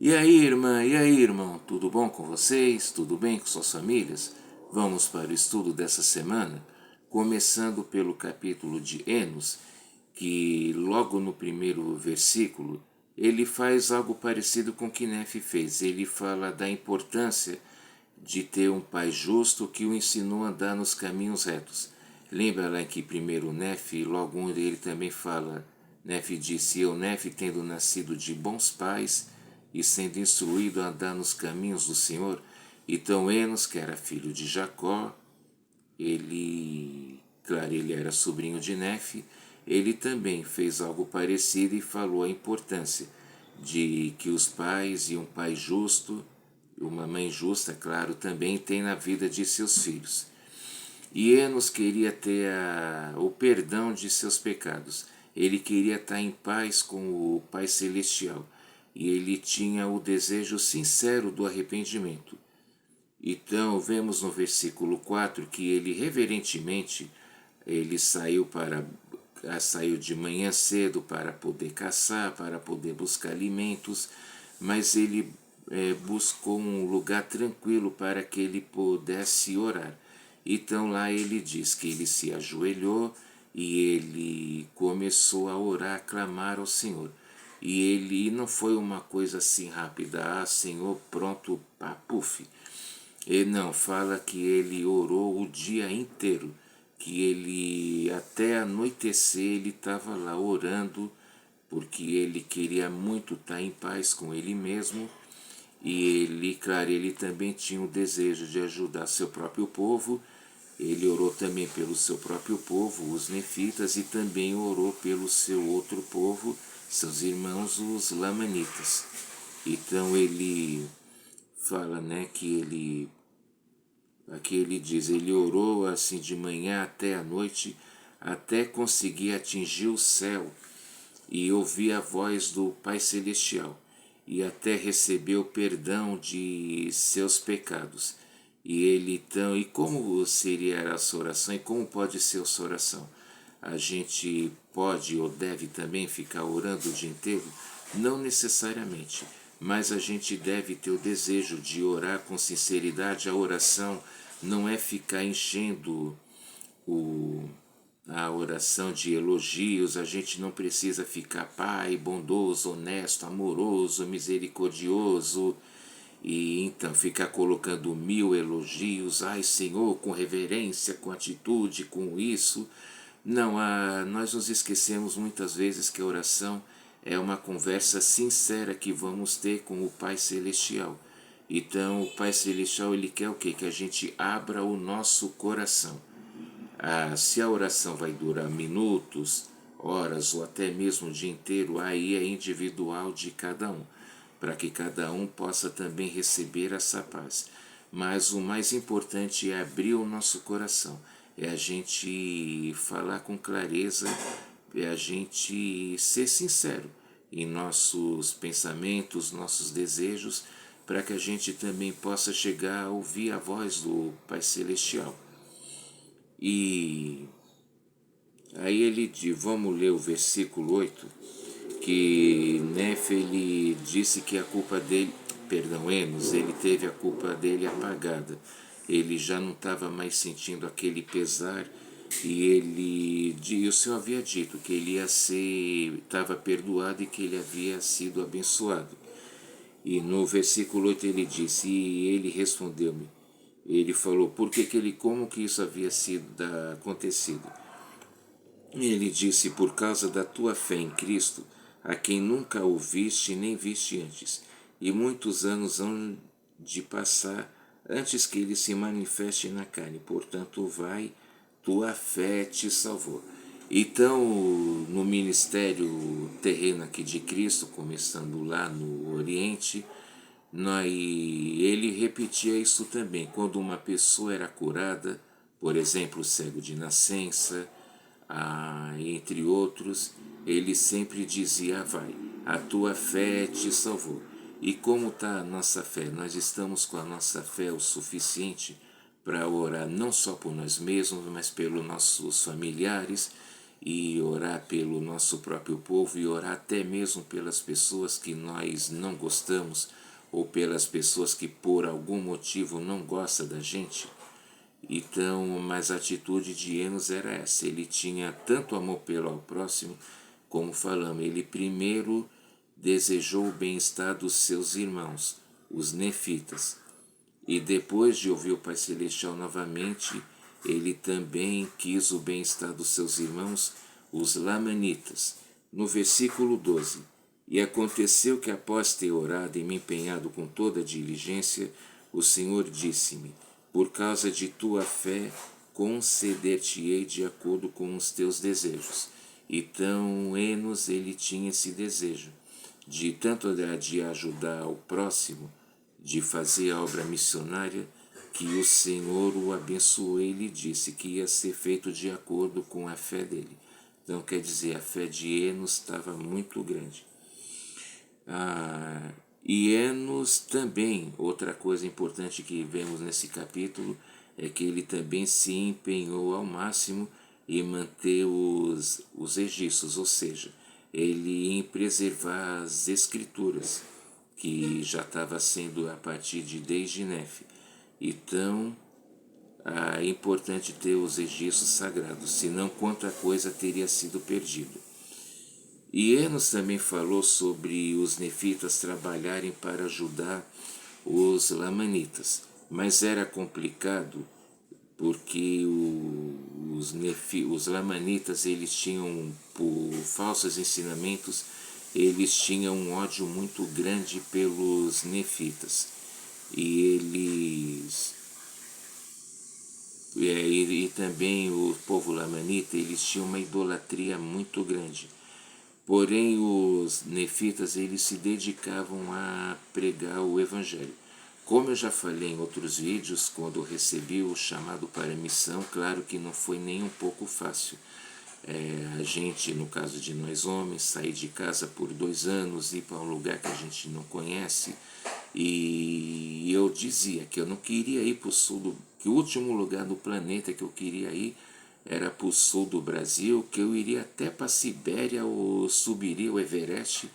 E aí, irmã, e aí, irmão, tudo bom com vocês? Tudo bem com suas famílias? Vamos para o estudo dessa semana, começando pelo capítulo de Enos, que logo no primeiro versículo ele faz algo parecido com o que Nefe fez. Ele fala da importância de ter um pai justo que o ensinou a andar nos caminhos retos. Lembra lá que primeiro Nefe, logo onde ele também fala, Nefe disse, eu Nefe tendo nascido de bons pais e sendo instruído a andar nos caminhos do Senhor, então Enos, que era filho de Jacó, claro, ele era sobrinho de Nefe, ele também fez algo parecido e falou a importância de que os pais e um pai justo, uma mãe justa, claro, também tem na vida de seus filhos. E Enos queria ter o perdão de seus pecados. Ele queria estar em paz com o Pai Celestial. E ele tinha o desejo sincero do arrependimento. Então, vemos no versículo 4 que ele reverentemente ele saiu de manhã cedo para poder caçar, para poder buscar alimentos, mas ele buscou um lugar tranquilo para que ele pudesse orar. Então lá ele diz que ele se ajoelhou e ele começou a orar, a clamar ao Senhor. E ele não foi uma coisa assim rápida, Senhor, pronto, pá, puf. E não, fala que ele orou o dia inteiro, que ele até anoitecer ele estava lá orando, porque ele queria muito estar em paz com ele mesmo. E ele, claro, ele também tinha o desejo de ajudar seu próprio povo. Ele orou também pelo seu próprio povo, os nefitas, e também orou pelo seu outro povo, seus irmãos, os lamanitas. Então ele fala, né, que aqui ele diz, ele orou assim de manhã até a noite, até conseguir atingir o céu e ouvir a voz do Pai Celestial, e até receber o perdão de seus pecados. E ele então, e como seria essa oração e como pode ser essa oração? A gente pode ou deve também ficar orando o dia inteiro? Não necessariamente, mas a gente deve ter o desejo de orar com sinceridade. A oração não é ficar enchendo o, a oração de elogios. A gente não precisa ficar pai, bondoso, honesto, amoroso, misericordioso, e então ficar colocando 1000 elogios, ai Senhor, com reverência, com atitude, com isso. Não, nós nos esquecemos muitas vezes que a oração é uma conversa sincera que vamos ter com o Pai Celestial. Então o Pai Celestial ele quer o quê? Que a gente abra o nosso coração. Se a oração vai durar minutos, horas ou até mesmo o dia inteiro, aí é individual de cada um, para que cada um possa também receber essa paz. Mas o mais importante é abrir o nosso coração, é a gente falar com clareza, é a gente ser sincero em nossos pensamentos, nossos desejos, para que a gente também possa chegar a ouvir a voz do Pai Celestial. E aí ele diz, vamos ler o versículo 8, que Nefe ele disse que a culpa dele, perdão, Enos, ele teve a culpa dele apagada. Ele já não estava mais sentindo aquele pesar e o Senhor havia dito que ele ia ser, estava perdoado e que ele havia sido abençoado. E no versículo 8 ele disse, e ele respondeu-me, ele falou, como que isso havia sido acontecido? Ele disse, por causa da tua fé em Cristo, a quem nunca ouviste nem viste antes, e muitos anos hão de passar antes que ele se manifeste na carne. Portanto, vai, tua fé te salvou. Então, no ministério terreno aqui de Cristo, começando lá no Oriente, ele repetia isso também. Quando uma pessoa era curada, por exemplo, o cego de nascença, entre outros, ele sempre dizia, vai, a tua fé te salvou. E como está a nossa fé? Nós estamos com a nossa fé o suficiente para orar não só por nós mesmos, mas pelos nossos familiares e orar pelo nosso próprio povo e orar até mesmo pelas pessoas que nós não gostamos ou pelas pessoas que por algum motivo não gostam da gente. Então, mas a atitude de Enos era essa, ele tinha tanto amor pelo ao próximo, como falamos, ele primeiro desejou o bem-estar dos seus irmãos, os nefitas, e depois de ouvir o Pai Celestial novamente, ele também quis o bem-estar dos seus irmãos, os lamanitas. No versículo 12: E aconteceu que após ter orado e me empenhado com toda diligência, o Senhor disse-me: Por causa de tua fé, conceder-te-ei de acordo com os teus desejos. Então, Enos, ele tinha esse desejo de tanto de ajudar o próximo, de fazer a obra missionária, que o Senhor o abençoou e lhe disse que ia ser feito de acordo com a fé dele. Então, quer dizer, a fé de Enos estava muito grande. E Enos também, outra coisa importante que vemos nesse capítulo, é que ele também se empenhou ao máximo em manter os registros, ou seja, ele em preservar as escrituras, que já estava sendo a partir de desde Nefe. Então, é importante ter os registros sagrados, senão quanta coisa teria sido perdida. E Enos também falou sobre os nefitas trabalharem para ajudar os lamanitas, mas era complicado porque os lamanitas, eles tinham, por falsos ensinamentos, eles tinham um ódio muito grande pelos nefitas. E eles e também o povo lamanita, eles tinham uma idolatria muito grande. Porém, os nefitas, eles se dedicavam a pregar o evangelho. Como eu já falei em outros vídeos, quando eu recebi o chamado para a missão, claro que não foi nem um pouco fácil. A gente, no caso de nós homens, sair de casa por 2 anos, ir para um lugar que a gente não conhece. E eu dizia que eu não queria ir para o sul, que o último lugar no planeta que eu queria ir era para o sul do Brasil, que eu iria até para a Sibéria ou subiria o Everest,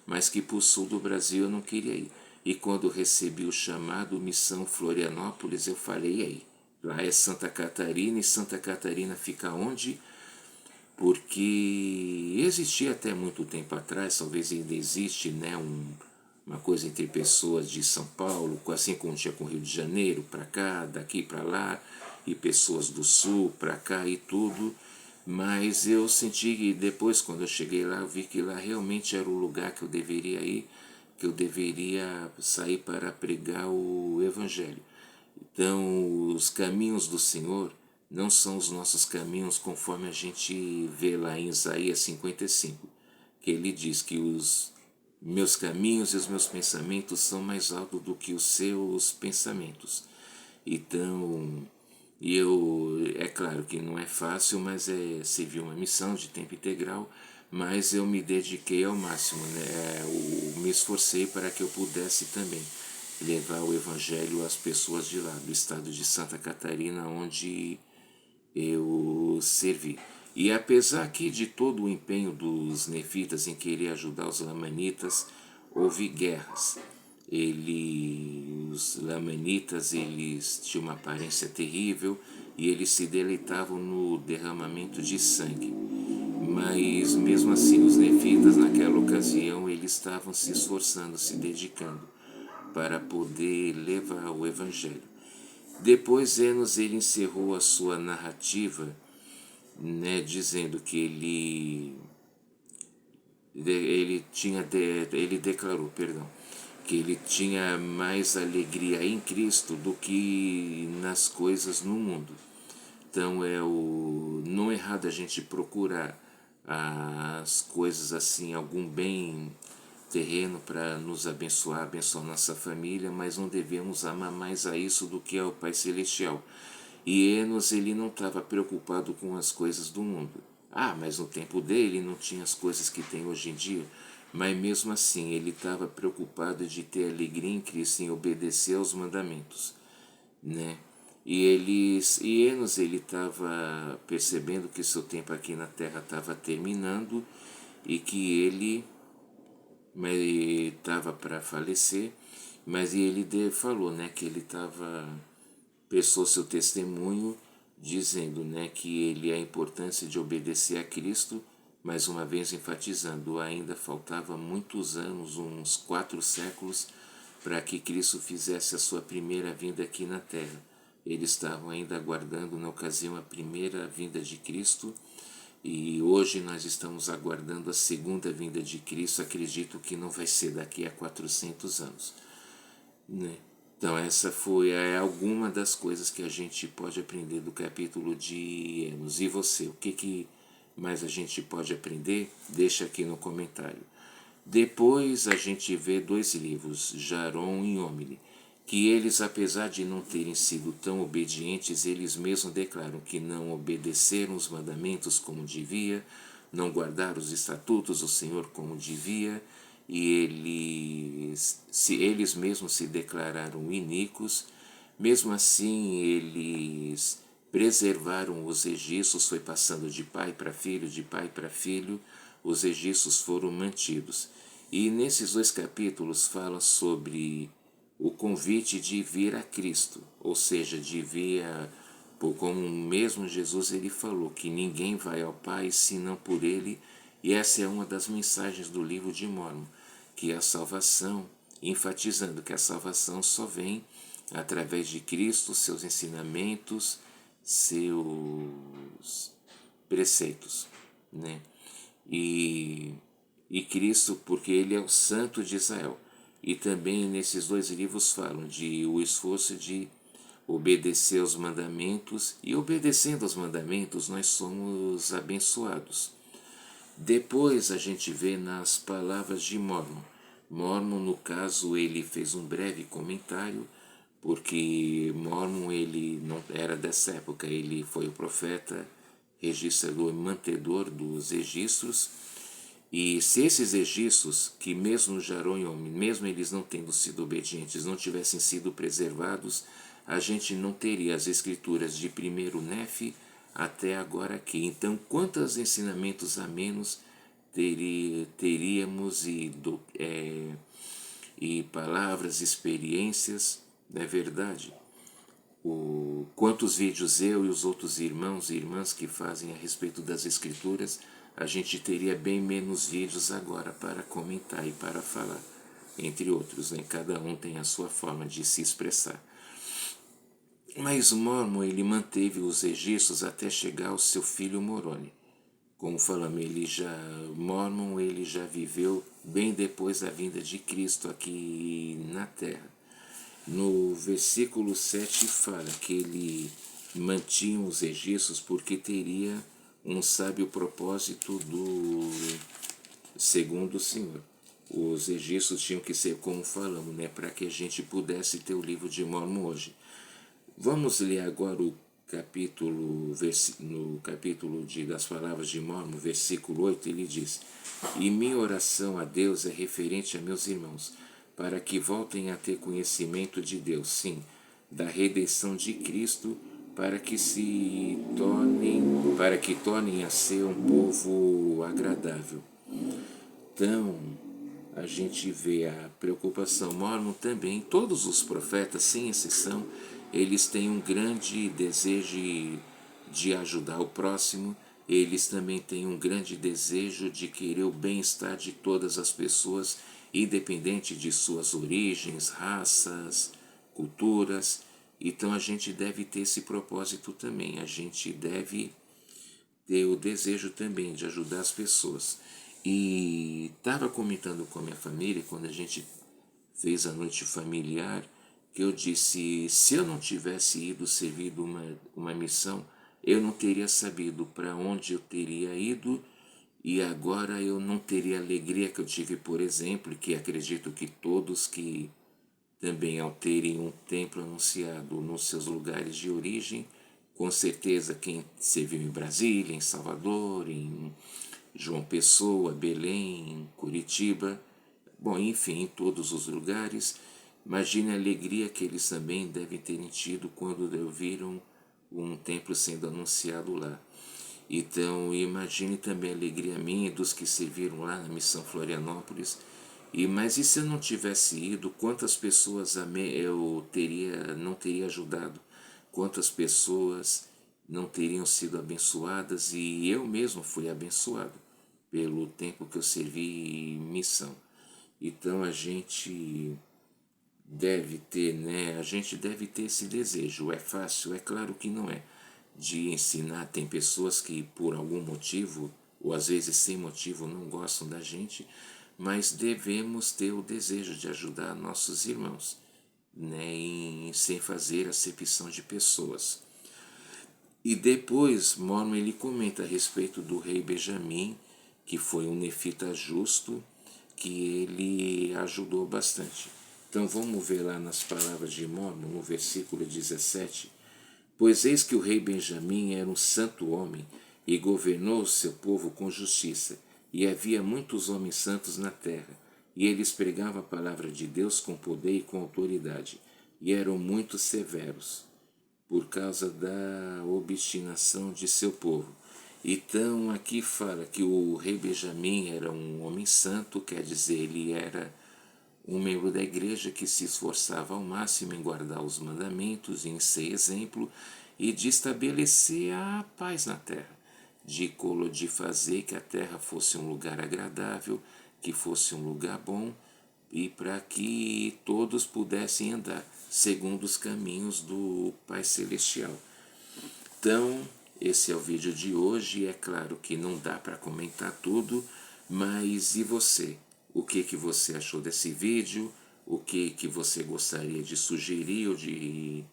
mas que para o sul do Brasil eu não queria ir. E quando recebi o chamado Missão Florianópolis, eu falei, e aí? Lá é Santa Catarina, e Santa Catarina fica onde? Porque existia até muito tempo atrás, talvez ainda existe, né, uma coisa entre pessoas de São Paulo, assim como tinha com Rio de Janeiro, para cá, daqui para lá, e pessoas do Sul para cá e tudo. Mas eu senti que depois, quando eu cheguei lá, eu vi que lá realmente era o lugar que eu deveria ir, que eu deveria sair para pregar o Evangelho. Então, os caminhos do Senhor não são os nossos caminhos conforme a gente vê lá em Isaías 55, que ele diz que os meus caminhos e os meus pensamentos são mais altos do que os seus pensamentos. Então, é claro que não é fácil, mas serviu uma missão de tempo integral, mas eu me dediquei ao máximo, né? Eu me esforcei para que eu pudesse também levar o evangelho às pessoas de lá, do estado de Santa Catarina, onde eu servi. E apesar que de todo o empenho dos nefitas em querer ajudar os lamanitas, houve guerras. Os lamanitas, eles tinham uma aparência terrível e eles se deleitavam no derramamento de sangue. Mas mesmo assim, os nefitas naquela ocasião, eles estavam se esforçando, se dedicando para poder levar o evangelho. Depois Enos, ele encerrou a sua narrativa, né, dizendo que ele declarou, perdão, que ele tinha mais alegria em Cristo do que nas coisas no mundo. Então não é errado a gente procurar as coisas assim, algum bem terreno para nos abençoar, abençoar nossa família, mas não devemos amar mais a isso do que ao Pai Celestial. E Enos, ele não estava preocupado com as coisas do mundo. Mas no tempo dele não tinha as coisas que tem hoje em dia. Mas mesmo assim, ele estava preocupado de ter alegria em Cristo, em obedecer aos mandamentos, né? E Enos ele estava percebendo que seu tempo aqui na Terra estava terminando e que ele estava para falecer, mas ele falou, né, que ele prestou seu testemunho dizendo, né, que ele a importância de obedecer a Cristo, mais uma vez enfatizando, ainda faltava muitos anos, uns 4 séculos, para que Cristo fizesse a sua primeira vinda aqui na Terra. Eles estavam ainda aguardando na ocasião a primeira vinda de Cristo, e hoje nós estamos aguardando a segunda vinda de Cristo. Acredito que não vai ser daqui a 400 anos, né? Então essa foi alguma das coisas que a gente pode aprender do capítulo de Enos. E você, o que mais a gente pode aprender? Deixa aqui no comentário. Depois a gente vê 2 livros, Jarom e Homile, que eles, apesar de não terem sido tão obedientes, eles mesmos declaram que não obedeceram os mandamentos como devia, não guardaram os estatutos do Senhor como devia, e eles mesmos se declararam iníquos. Mesmo assim, eles preservaram os registros, foi passando de pai para filho, de pai para filho, os registros foram mantidos. E nesses 2 capítulos fala sobre o convite de vir a Cristo, ou seja, de vir como mesmo Jesus ele falou, que ninguém vai ao Pai senão por Ele, e essa é uma das mensagens do livro de Mórmon, que a salvação, enfatizando que a salvação só vem através de Cristo, seus ensinamentos, seus preceitos, né? E Cristo, porque ele é o Santo de Israel. E também nesses 2 livros falam de o esforço de obedecer aos mandamentos, e obedecendo aos mandamentos nós somos abençoados. Depois a gente vê nas palavras de Mórmon. Mórmon, no caso, ele fez um breve comentário, porque Mórmon ele não era dessa época, ele foi o profeta, registrador e mantedor dos registros. E se esses registros, que mesmo Jarom e Homem, mesmo eles não tendo sido obedientes, não tivessem sido preservados, a gente não teria as escrituras de primeiro Nefe até agora aqui. Então, quantos ensinamentos a menos teríamos e palavras, experiências, não é verdade? Quantos vídeos eu e os outros irmãos e irmãs que fazem a respeito das escrituras, a gente teria bem menos vídeos agora para comentar e para falar, entre outros, né? Cada um tem a sua forma de se expressar. Mas Mórmon ele manteve os registros até chegar ao seu filho Moroni. Como falamos, Mórmon ele já viveu bem depois da vinda de Cristo aqui na Terra. No versículo 7 fala que ele mantinha os registros porque teria um sábio propósito segundo o Senhor. Os registros tinham que ser como falamos, né, para que a gente pudesse ter o livro de Mórmon hoje. Vamos ler agora o capítulo, no capítulo das palavras de Mórmon, versículo 8, ele diz: E minha oração a Deus é referente a meus irmãos, para que voltem a ter conhecimento de Deus, sim, da redenção de Cristo, para que tornem a ser um povo agradável. Então, a gente vê a preocupação. Mórmon também, todos os profetas, sem exceção, eles têm um grande desejo de ajudar o próximo, eles também têm um grande desejo de querer o bem-estar de todas as pessoas, independente de suas origens, raças, culturas. Então a gente deve ter esse propósito também, a gente deve ter o desejo também de ajudar as pessoas. E estava comentando com a minha família, quando a gente fez a noite familiar, que eu disse, se eu não tivesse ido servir uma missão, eu não teria sabido para onde eu teria ido, e agora eu não teria a alegria que eu tive, por exemplo, que acredito que todos que também ao terem um templo anunciado nos seus lugares de origem, com certeza quem serviu em Brasília, em Salvador, em João Pessoa, Belém, Curitiba, bom, enfim, em todos os lugares, Imagine a alegria que eles também devem ter tido quando viram um templo sendo anunciado lá. Então, imagine também a alegria minha e dos que serviram lá na Missão Florianópolis. Mas e se eu não tivesse ido, quantas pessoas eu não teria ajudado? Quantas pessoas não teriam sido abençoadas? E eu mesmo fui abençoado pelo tempo que eu servi missão. Então a gente deve ter, né? A gente deve ter esse desejo. É fácil? É claro que não é. De ensinar, tem pessoas que por algum motivo, ou às vezes sem motivo, não gostam da gente, mas devemos ter o desejo de ajudar nossos irmãos, né? Sem fazer acepção de pessoas. E depois, Mormon ele comenta a respeito do rei Benjamim, que foi um nefita justo, que ele ajudou bastante. Então vamos ver lá nas palavras de Mormon, no versículo 17. Pois eis que o rei Benjamim era um santo homem e governou o seu povo com justiça, e havia muitos homens santos na terra, e eles pregavam a palavra de Deus com poder e com autoridade, e eram muito severos por causa da obstinação de seu povo. Então aqui fala que o rei Benjamim era um homem santo, quer dizer, ele era um membro da igreja que se esforçava ao máximo em guardar os mandamentos, em ser exemplo e de estabelecer a paz na terra, de fazer que a terra fosse um lugar agradável, que fosse um lugar bom e para que todos pudessem andar segundo os caminhos do Pai Celestial. Então, esse é o vídeo de hoje. É claro que não dá para comentar tudo, mas e você? O que você achou desse vídeo? O que você gostaria de sugerir ou de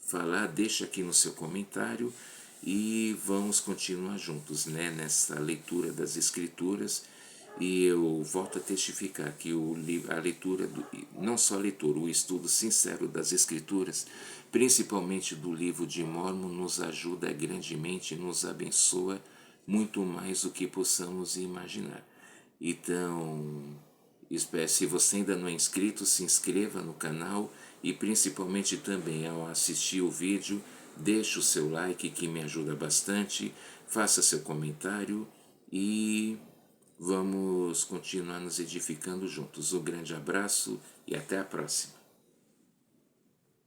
falar? Deixa aqui no seu comentário e vamos continuar juntos, né, nessa leitura das Escrituras. E eu volto a testificar que a leitura, não só a leitura, o estudo sincero das Escrituras, principalmente do livro de Mórmon, nos ajuda grandemente, nos abençoa muito mais do que possamos imaginar. Então, se você ainda não é inscrito, se inscreva no canal e principalmente também ao assistir o vídeo, deixe o seu like que me ajuda bastante, faça seu comentário e vamos continuar nos edificando juntos. Um grande abraço e até a próxima.